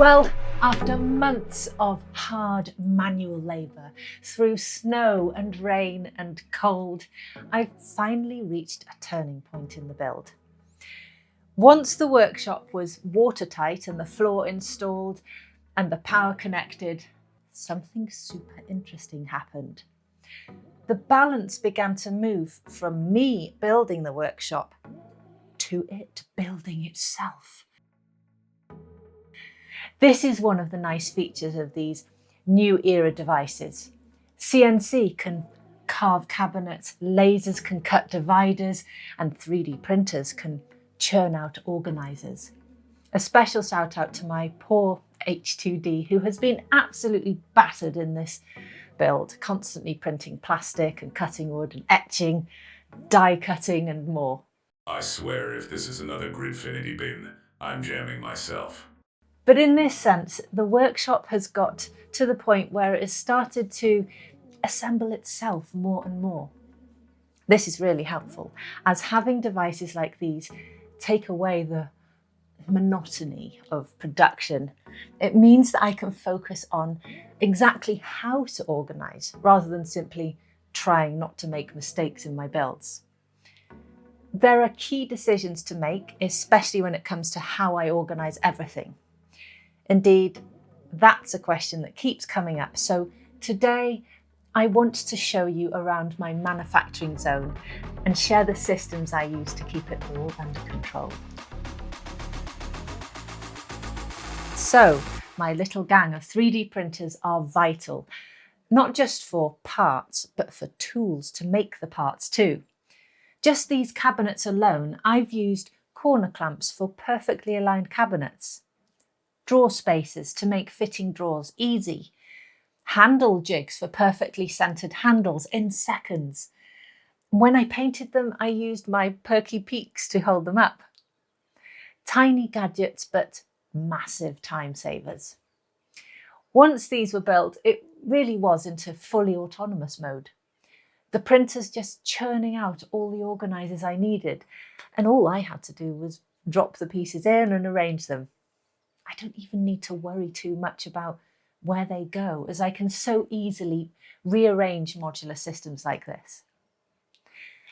Well, after months of hard manual labour, through snow and rain and cold, I finally reached a turning point in the build. Once the workshop was watertight and the floor installed and the power connected, something super interesting happened. The balance began to move from me building the workshop to it building itself. This is one of the nice features of these new era devices. CNC can carve cabinets, lasers can cut dividers, and 3D printers can churn out organisers. A special shout out to my poor H2D who has been absolutely battered in this build, constantly printing plastic and cutting wood and etching, die cutting and more. I swear if this is another Gridfinity bin, I'm jamming myself. But in this sense, the workshop has got to the point where it has started to assemble itself more and more. This is really helpful, as having devices like these take away the monotony of production. It means that I can focus on exactly how to organise rather than simply trying not to make mistakes in my builds. There are key decisions to make, especially when it comes to how I organise everything. Indeed, that's a question that keeps coming up. So today, I want to show you around my manufacturing zone and share the systems I use to keep it all under control. So, my little gang of 3D printers are vital, not just for parts, but for tools to make the parts too. Just these cabinets alone, I've used corner clamps for perfectly aligned cabinets, drawer spacers to make fitting drawers easy, handle jigs for perfectly centered handles in seconds. When I painted them, I used my perky peaks to hold them up. Tiny gadgets, but massive time savers. Once these were built, it really was into fully autonomous mode. The printer's just churning out all the organisers I needed, and all I had to do was drop the pieces in and arrange them. I don't even need to worry too much about where they go, as I can so easily rearrange modular systems like this.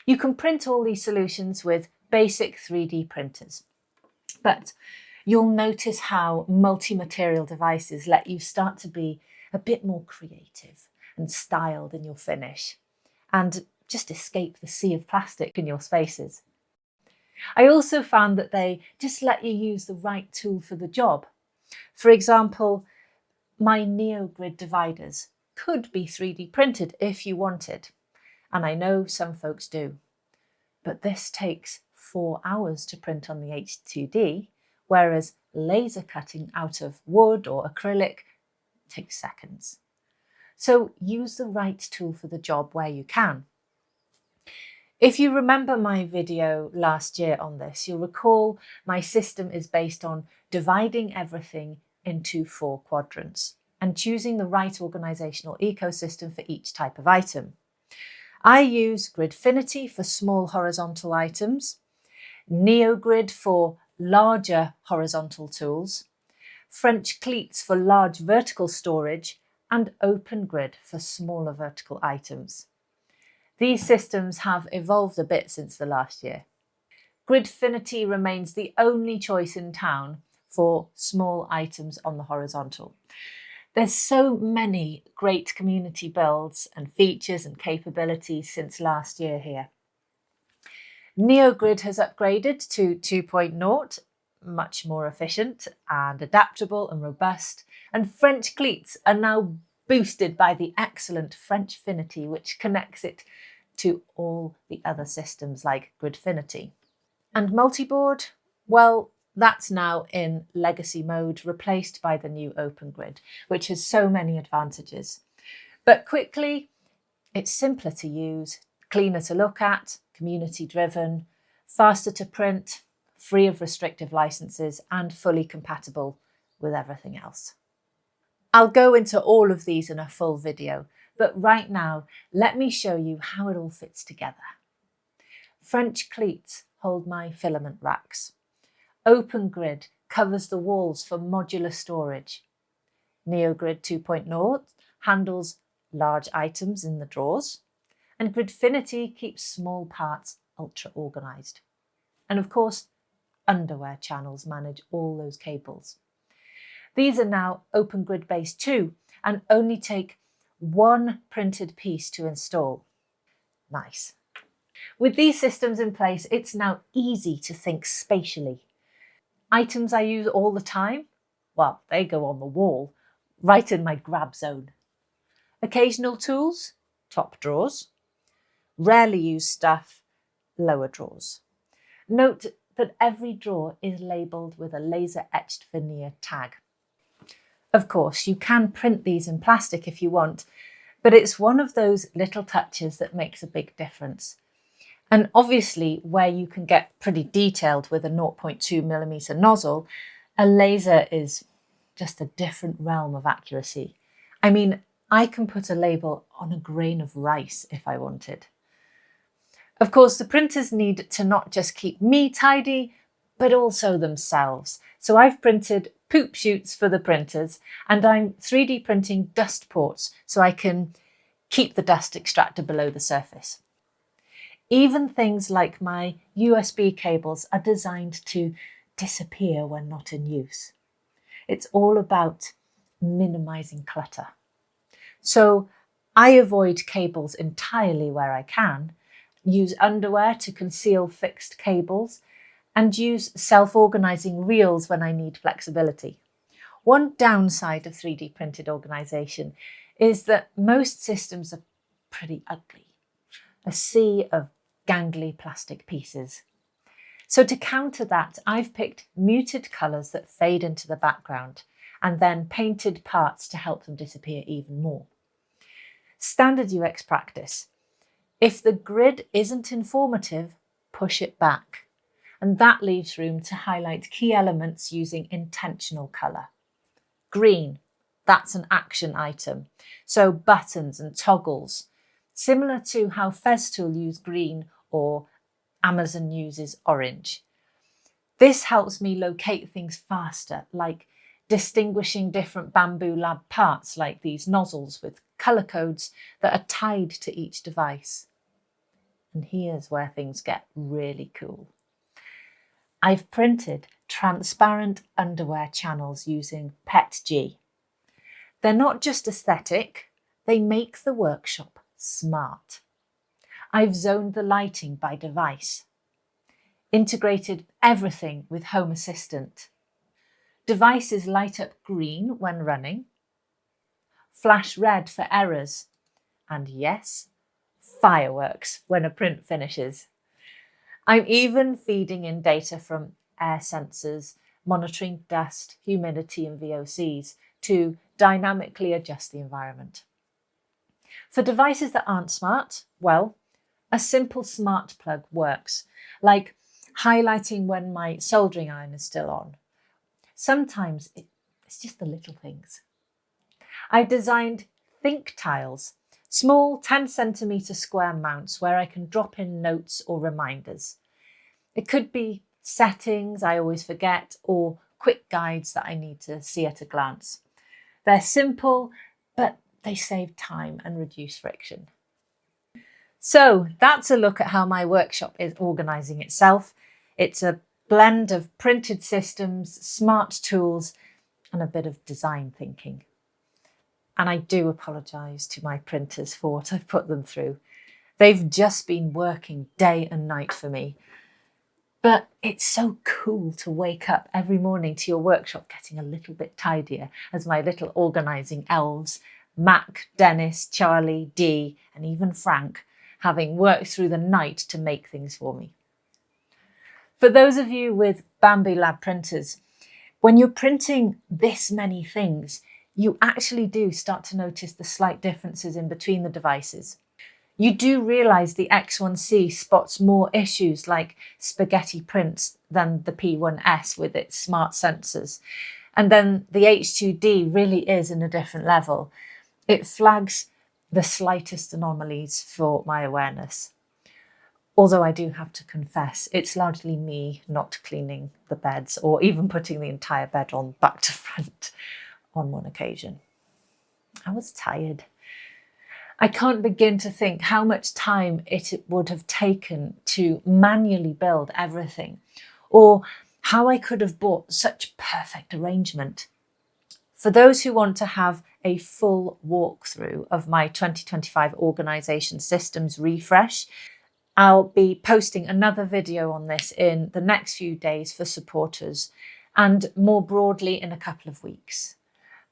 You can print all these solutions with basic 3D printers, but you'll notice how multi-material devices let you start to be a bit more creative and styled in your finish, and just escape the sea of plastic in your spaces. I also found that they just let you use the right tool for the job. For example, my Neogrid dividers could be 3D printed if you wanted, and I know some folks do. But this takes 4 hours to print on the H2D, whereas laser cutting out of wood or acrylic takes seconds. So use the right tool for the job where you can. If you remember my video last year on this, you'll recall my system is based on dividing everything into 4 quadrants and choosing the right organisational ecosystem for each type of item. I use Gridfinity for small horizontal items, Neogrid for larger horizontal tools, French cleats for large vertical storage, and openGrid for smaller vertical items. These systems have evolved a bit since the last year. Gridfinity remains the only choice in town for small items on the horizontal. There's so many great community builds and features and capabilities since last year here. Neogrid has upgraded to 2.0, much more efficient and adaptable and robust, and French cleats are now boosted by the excellent Frenchfinity, which connects it to all the other systems like Gridfinity. And Multiboard, well, that's now in legacy mode, replaced by the new openGrid, which has so many advantages. But quickly, it's simpler to use, cleaner to look at, community driven, faster to print, free of restrictive licenses, and fully compatible with everything else. I'll go into all of these in a full video, but right now, let me show you how it all fits together. French cleats hold my filament racks. openGrid covers the walls for modular storage. Neogrid 2.0 handles large items in the drawers, and Gridfinity keeps small parts ultra organised. And of course, underwear channels manage all those cables. These are now openGrid based too, and only take one printed piece to install. Nice. With these systems in place, it's now easy to think spatially. Items I use all the time, well, they go on the wall, right in my grab zone. Occasional tools, top drawers. Rarely used stuff, lower drawers. Note that every drawer is labelled with a laser-etched veneer tag. Of course, you can print these in plastic if you want, but it's one of those little touches that makes a big difference. And obviously, where you can get pretty detailed with a 0.2mm nozzle, a laser is just a different realm of accuracy. I mean, I can put a label on a grain of rice if I wanted. Of course, the printers need to not just keep me tidy, but also themselves. So I've printed poop chutes for the printers, and I'm 3D printing dust ports so I can keep the dust extractor below the surface. Even things like my USB cables are designed to disappear when not in use. It's all about minimizing clutter. So I avoid cables entirely where I can, use underwear to conceal fixed cables, and use self-organising reels when I need flexibility. One downside of 3D printed organisation is that most systems are pretty ugly. A sea of gangly plastic pieces. So to counter that, I've picked muted colours that fade into the background and then painted parts to help them disappear even more. Standard UX practice. If the grid isn't informative, push it back. And that leaves room to highlight key elements using intentional colour. Green, that's an action item. So buttons and toggles, similar to how Festool use green or Amazon uses orange. This helps me locate things faster, like distinguishing different Bamboo Lab parts like these nozzles with colour codes that are tied to each device. And here's where things get really cool. I've printed transparent underwear channels using PETG. They're not just aesthetic, they make the workshop smart. I've zoned the lighting by device, integrated everything with Home Assistant. Devices light up green when running, flash red for errors, and yes, fireworks when a print finishes. I'm even feeding in data from air sensors, monitoring dust, humidity and VOCs to dynamically adjust the environment. For devices that aren't smart, well, a simple smart plug works, like highlighting when my soldering iron is still on. Sometimes it's just the little things. I've designed think tiles, small 10cm square mounts where I can drop in notes or reminders. It could be settings I always forget or quick guides that I need to see at a glance. They're simple, but they save time and reduce friction. So that's a look at how my workshop is organising itself. It's a blend of printed systems, smart tools, and a bit of design thinking. And I do apologise to my printers for what I've put them through. They've just been working day and night for me. But it's so cool to wake up every morning to your workshop getting a little bit tidier as my little organising elves, Mac, Dennis, Charlie, Dee, and even Frank, having worked through the night to make things for me. For those of you with Bamboo Lab printers, when you're printing this many things, you actually do start to notice the slight differences in between the devices. You do realise the X1C spots more issues like spaghetti prints than the P1S with its smart sensors. And then the H2D really is in a different level. It flags the slightest anomalies for my awareness. Although I do have to confess, it's largely me not cleaning the beds or even putting the entire bed on back to front on one occasion. I was tired. I can't begin to think how much time it would have taken to manually build everything, or how I could have bought such perfect arrangement. For those who want to have a full walkthrough of my 2025 organisation systems refresh, I'll be posting another video on this in the next few days for supporters, and more broadly in a couple of weeks.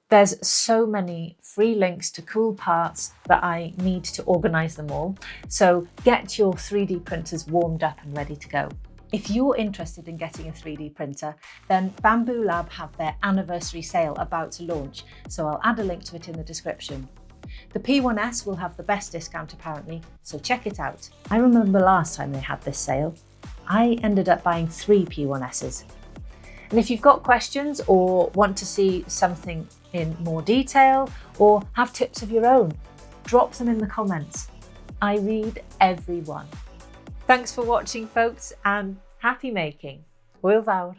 There's so many free links to cool parts that I need to organise them all, so get your 3D printers warmed up and ready to go. If you're interested in getting a 3D printer, then Bamboo Lab have their anniversary sale about to launch, so I'll add a link to it in the description. The P1S will have the best discount apparently, so check it out. I remember last time they had this sale, I ended up buying 3 P1Ss. And if you've got questions or want to see something in more detail or have tips of your own, drop them in the comments. I read every one. Thanks for watching, folks, and happy making. Hwyl fawr.